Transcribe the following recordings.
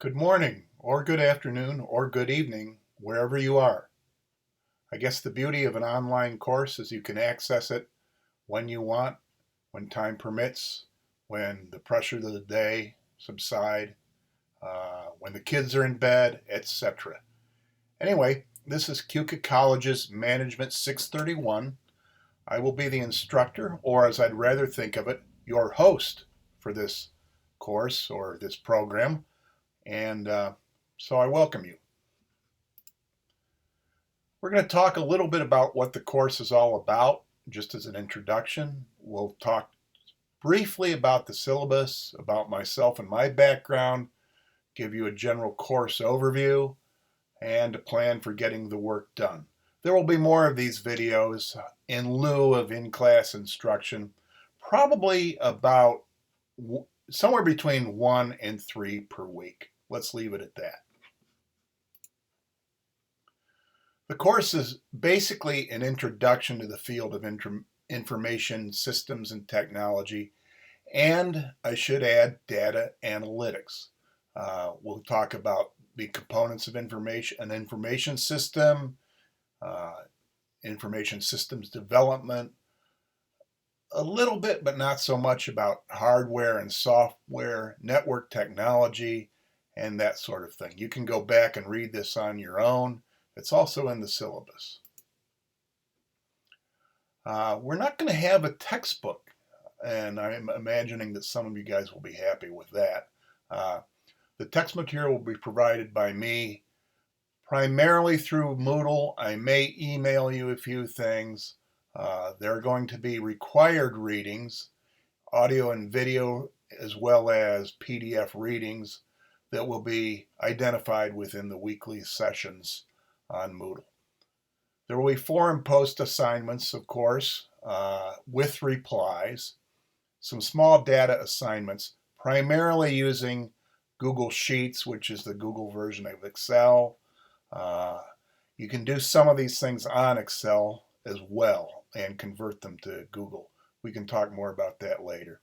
Good morning, or good afternoon, or good evening, wherever you are. I guess the beauty of an online course is you can access it when you want, when time permits, when the pressure of the day subside, when the kids are in bed, etc. Anyway, this is Cuca College's Management 631. I will be the instructor, or as I'd rather think of it, your host for this course or this program. And so I welcome you. We're going to talk a little bit about what the course is all about, just as an introduction. We'll talk briefly about the syllabus, about myself and my background, give you a general course overview, and a plan for getting the work done. There will be more of these videos in lieu of in-class instruction, probably about somewhere between 1 and 3 per week. Let's leave it at that. The course is basically an introduction to the field of information systems and technology, and I should add data analytics. We'll talk about the components of an information system, information systems development, a little bit, but not so much about hardware and software, network technology, and that sort of thing. You can go back and read this on your own. It's also in the syllabus. We're not going to have a textbook, and I'm imagining that some of you guys will be happy with that. The text material will be provided by me, primarily through Moodle. I may email you a few things. There are going to be required readings, audio and video, as well as PDF readings that will be identified within the weekly sessions on Moodle. There will be forum post assignments, of course, with replies, some small data assignments, primarily using Google Sheets, which is the Google version of Excel. You can do some of these things on Excel as well and convert them to Google. We can talk more about that later.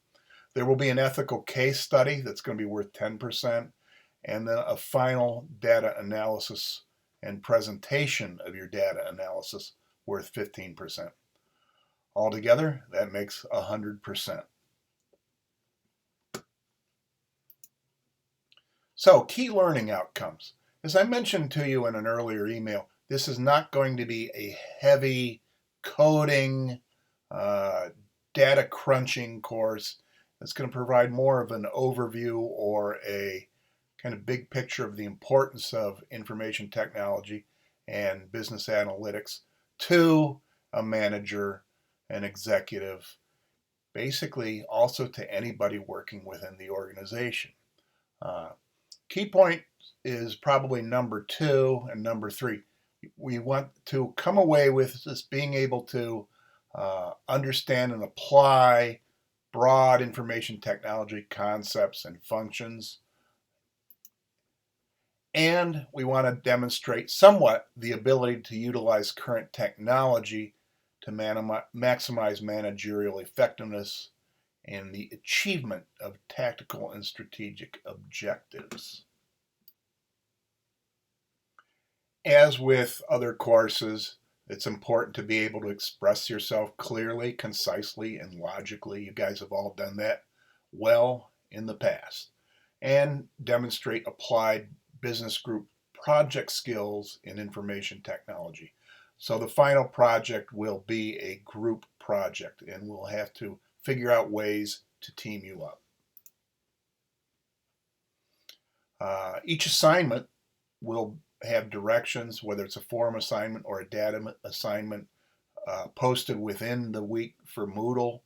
There will be an ethical case study that's going to be worth 10%, and then a final data analysis and presentation of your data analysis worth 15%. Altogether, that makes 100%. So, key learning outcomes. As I mentioned to you in an earlier email, this is not going to be a heavy coding, data crunching course. It's going to provide more of an overview or a kind of big picture of the importance of information technology and business analytics to a manager, an executive, basically also to anybody working within the organization. Key point is probably number 2 and number 3. We want to come away with just being able to understand and apply broad information technology concepts and functions. And we want to demonstrate somewhat the ability to utilize current technology to maximize managerial effectiveness and the achievement of tactical and strategic objectives. As with other courses, it's important to be able to express yourself clearly, concisely, and logically. You guys have all done that well in the past. And demonstrate applied business group project skills in information technology. So the final project will be a group project, and we'll have to figure out ways to team you up. Each assignment will have directions, whether it's a forum assignment or a data assignment, posted within the week for Moodle.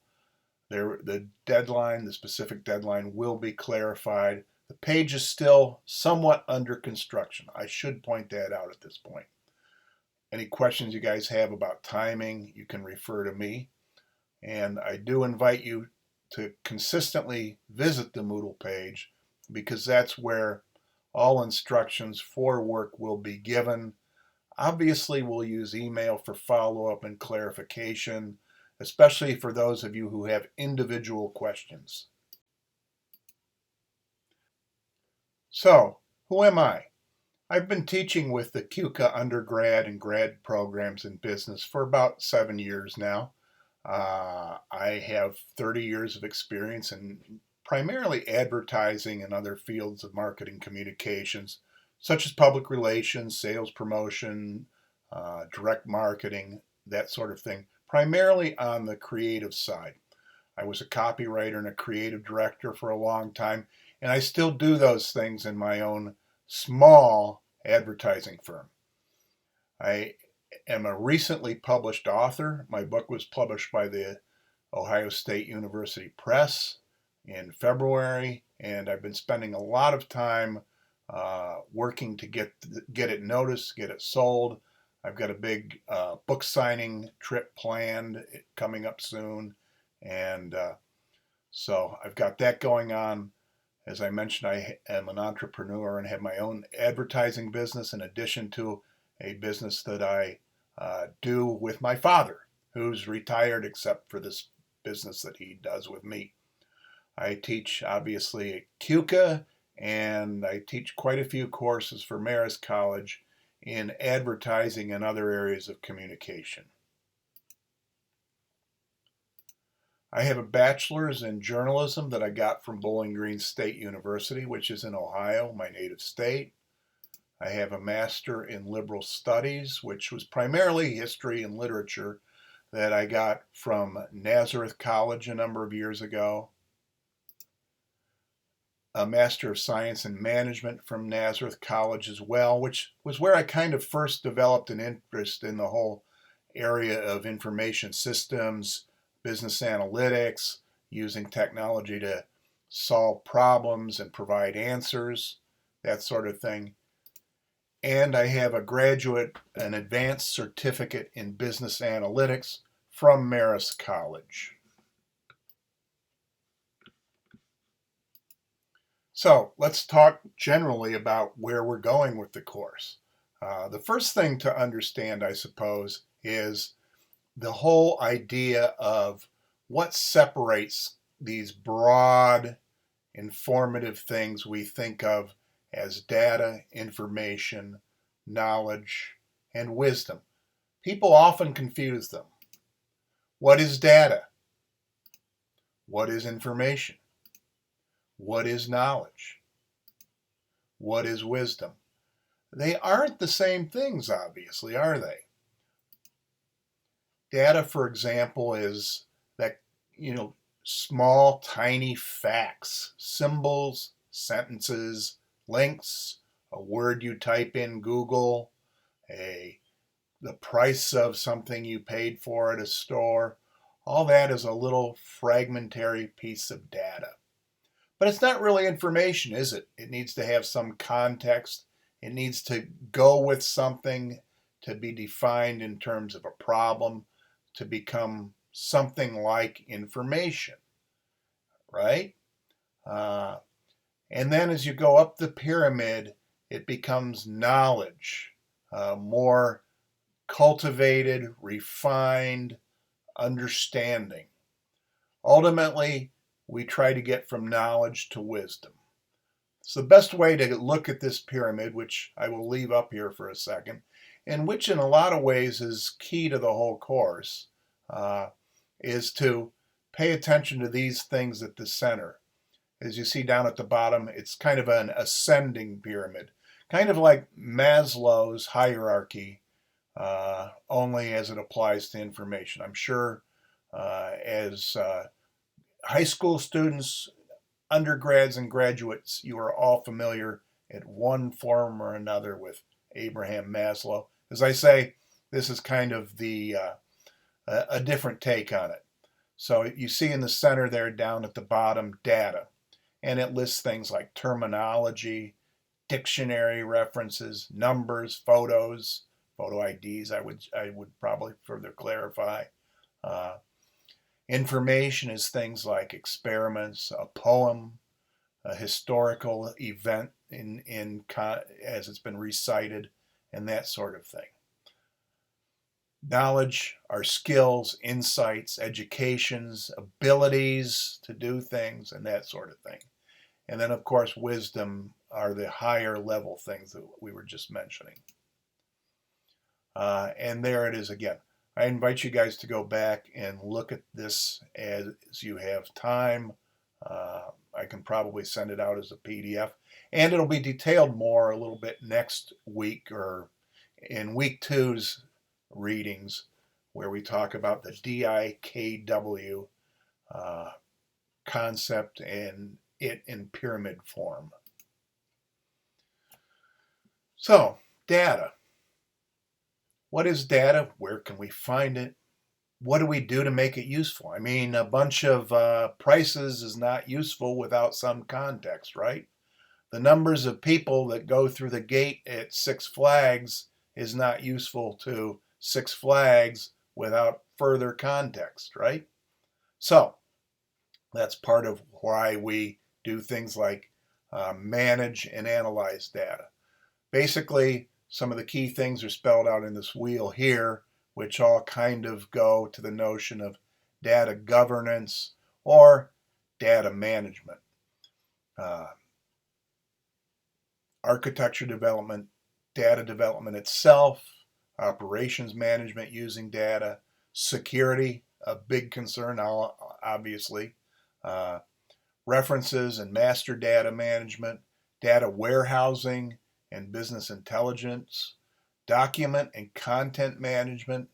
The deadline, the specific deadline, will be clarified. The page is still somewhat under construction. I should point that out at this point. Any questions you guys have about timing, you can refer to me. And I do invite you to consistently visit the Moodle page, because that's where all instructions for work will be given. Obviously, we'll use email for follow-up and clarification, especially for those of you who have individual questions. So, Who am I? I've been teaching with the CUCA undergrad and grad programs in business for about 7 years now. I have 30 years of experience in primarily advertising and other fields of marketing communications, such as public relations, sales promotion, direct marketing, that sort of thing, primarily on the creative side. I was a copywriter and a creative director for a long time, and I still do those things in my own small advertising firm. I am a recently published author. My book was published by the Ohio State University Press in February, and I've been spending a lot of time working to get it noticed, get it sold. I've got a big book signing trip planned coming up soon, and so I've got that going on. As I mentioned, I am an entrepreneur and have my own advertising business in addition to a business that I do with my father, who's retired except for this business that he does with me. I teach, obviously, at CUCA, and I teach quite a few courses for Marist College in advertising and other areas of communication. I have a bachelor's in journalism that I got from Bowling Green State University, which is in Ohio, my native state. I have a master in liberal studies, which was primarily history and literature, that I got from Nazareth College a number of years ago. A master of science in management from Nazareth College as well, which was where I kind of first developed an interest in the whole area of information systems, business analytics, using technology to solve problems and provide answers, that sort of thing. And I have a graduate, an advanced certificate in business analytics from Marist College. So let's talk generally about where we're going with the course. The first thing to understand, I suppose, is the whole idea of what separates these broad, informative things we think of as data, information, knowledge, and wisdom. People often confuse them. What is data? What is information? What is knowledge? What is wisdom? They aren't the same things, obviously, are they? Data, for example, is that, small, tiny facts, symbols, sentences, links, a word you type in Google, the price of something you paid for at a store. All that is a little fragmentary piece of data. But it's not really information, is it? It needs to have some context. It needs to go with something to be defined in terms of a problem, to become something like information, right? And then as you go up the pyramid, it becomes knowledge, more cultivated, refined understanding. Ultimately, we try to get from knowledge to wisdom. So the best way to look at this pyramid, which I will leave up here for a second, and which in a lot of ways is key to the whole course, is to pay attention to these things at the center. As you see down at the bottom, it's kind of an ascending pyramid, kind of like Maslow's hierarchy, only as it applies to information. I'm sure as high school students, undergrads, and graduates, you are all familiar in one form or another with Abraham Maslow. As I say, this is kind of a different take on it. So you see in the center there, down at the bottom, data. And it lists things like terminology, dictionary references, numbers, photos, photo IDs, I would probably further clarify. Information is things like experiments, a poem, a historical event as it's been recited, and that sort of thing. Knowledge are skills, insights, educations, abilities to do things, and that sort of thing. And then, of course, wisdom are the higher level things that we were just mentioning. And there it is again. I invite you guys to go back and look at this as you have time. I can probably send it out as a PDF, and it'll be detailed more a little bit next week or in week 2's readings, where we talk about the DIKW concept and it in pyramid form. So, data. What is data? Where can we find it? What do we do to make it useful? I mean, a bunch of prices is not useful without some context, right? The numbers of people that go through the gate at Six Flags is not useful to Six Flags without further context, right? So that's part of why we do things like manage and analyze data. Basically, some of the key things are spelled out in this wheel here, which all kind of go to the notion of data governance or data management. Architecture development, data development itself, operations management using data, security, a big concern, obviously, references and master data management, data warehousing and business intelligence, document and content management.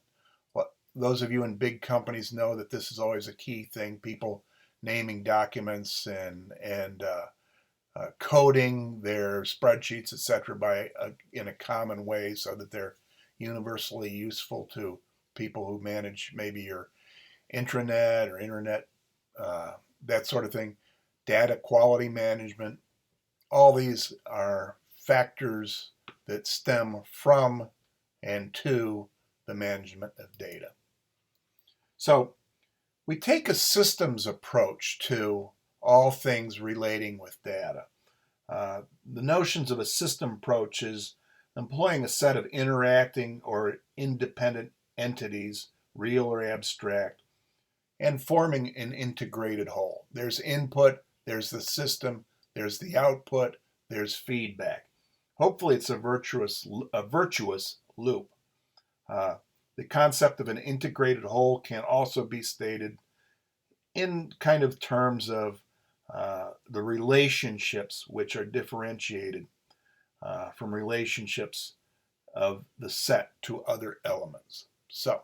Those of you in big companies know that this is always a key thing, people naming documents and coding their spreadsheets, etc., in a common way so that they're universally useful to people who manage maybe your intranet or internet, that sort of thing. Data quality management. All these are factors that stem from and to the management of data. So we take a systems approach to all things relating with data. The notions of a system approach is employing a set of interacting or independent entities, real or abstract, and forming an integrated whole. There's input, there's the system, there's the output, there's feedback. Hopefully it's a virtuous loop. The concept of an integrated whole can also be stated in kind of terms of the relationships which are differentiated from relationships of the set to other elements. So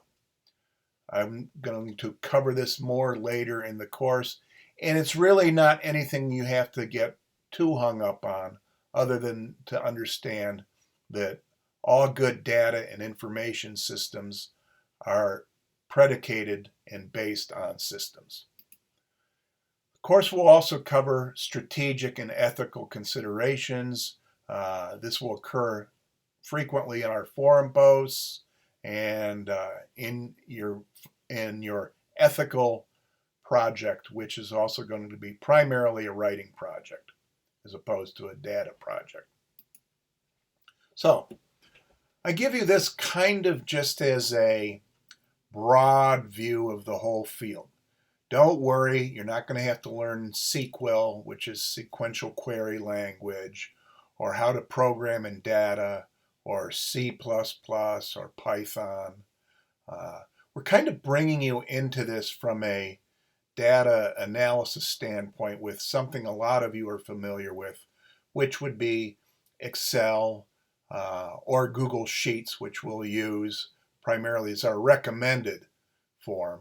I'm going to cover this more later in the course, and it's really not anything you have to get too hung up on, other than to understand that all good data and information systems are predicated and based on systems. Of course, we'll also cover strategic and ethical considerations. This will occur frequently in our forum posts and in your ethical project, which is also going to be primarily a writing project as opposed to a data project. So I give you this kind of just as a broad view of the whole field. Don't worry, you're not going to have to learn SQL, which is sequential query language, or how to program in data, or C++ or Python. We're kind of bringing you into this from a data analysis standpoint with something a lot of you are familiar with, which would be Excel or Google Sheets, which we'll use primarily as our recommended form.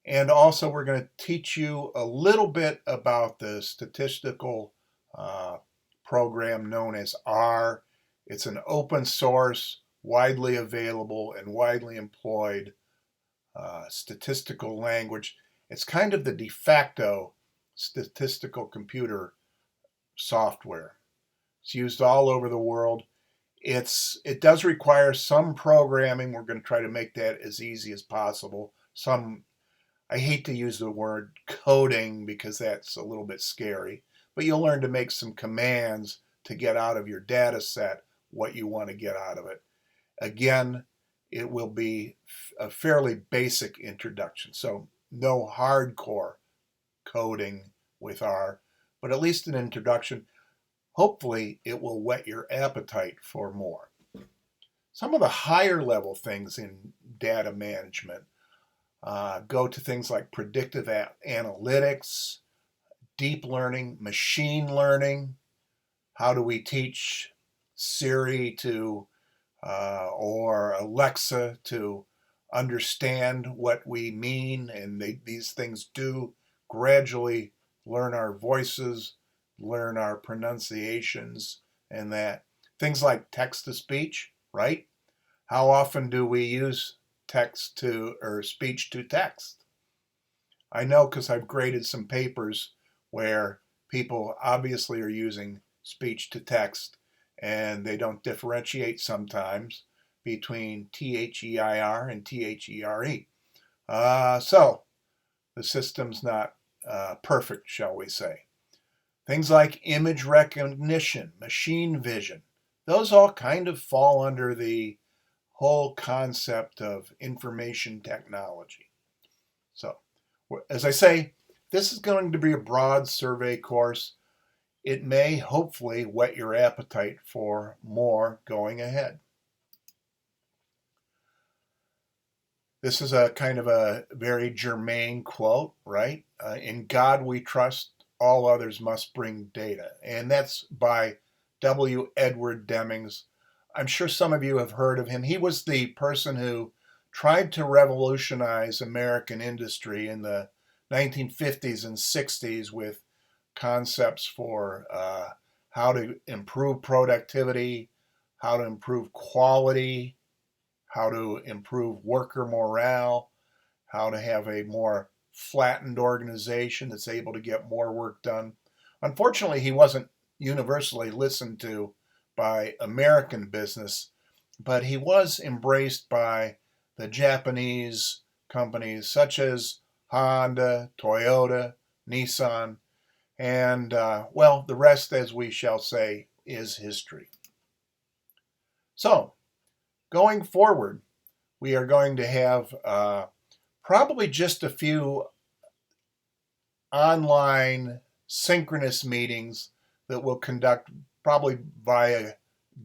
And also we're going to teach you a little bit about the statistical program known as R. It's an open source, widely available, and widely employed statistical language. It's kind of the de facto statistical computer software. It's used all over the world. It does require some programming. We're going to try to make that as easy as possible. I hate to use the word coding because that's a little bit scary, but you'll learn to make some commands to get out of your data set what you want to get out of it. Again, it will be a fairly basic introduction, so no hardcore coding with R, but at least an introduction. hopefully it will whet your appetite for more. Some of the higher level things in data management go to things like predictive analytics, deep learning, machine learning. How do we teach Siri to or Alexa to understand what we mean? And these things do gradually learn our voices, learn our pronunciations, and that. Things like text to speech, right? How often do we use text to or speech to text? I know because I've graded some papers where people obviously are using speech to text and they don't differentiate sometimes between THEIR and THERE. So the system's not perfect, shall we say. Things like image recognition, machine vision, those all kind of fall under the whole concept of information technology. So, as I say, this is going to be a broad survey course. It may hopefully whet your appetite for more going ahead. This is a kind of a very germane quote, right? In God we trust, all others must bring data. And that's by W. Edward Demings. I'm sure some of you have heard of him. He was the person who tried to revolutionize American industry in the 1950s and 60s with concepts for how to improve productivity, how to improve quality, how to improve worker morale, how to have a more flattened organization that's able to get more work done. Unfortunately, he wasn't universally listened to by American business, but he was embraced by the Japanese companies such as Honda, Toyota, Nissan, and well, the rest, as we shall say, is history. So, going forward, we are going to have probably just a few online synchronous meetings that we'll conduct probably via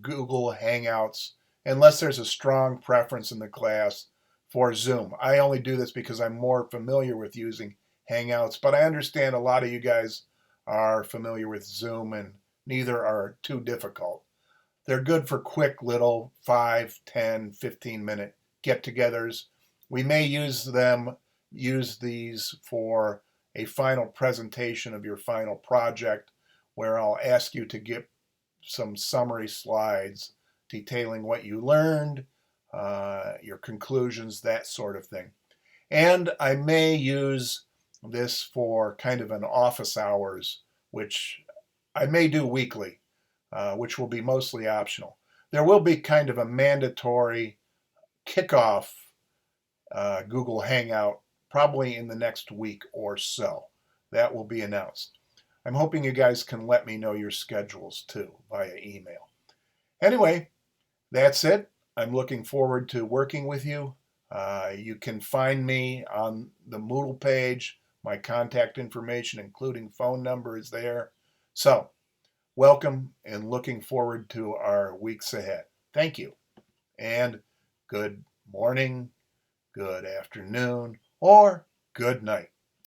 Google Hangouts, unless there's a strong preference in the class for Zoom. I only do this because I'm more familiar with using Hangouts, but I understand a lot of you guys are familiar with Zoom and neither are too difficult. They're good for quick little 5, 10, 15-minute get-togethers. We may use these for a final presentation of your final project where I'll ask you to give some summary slides detailing what you learned, your conclusions, that sort of thing. And I may use this for kind of an office hours, which I may do weekly, which will be mostly optional. There will be kind of a mandatory kickoff Google Hangout probably in the next week or so. That will be announced. I'm hoping you guys can let me know your schedules too via email. Anyway, that's it. I'm looking forward to working with you. You can find me on the Moodle page. My contact information, including phone number, is there. So, welcome and looking forward to our weeks ahead. Thank you. And good morning, good afternoon, or good night.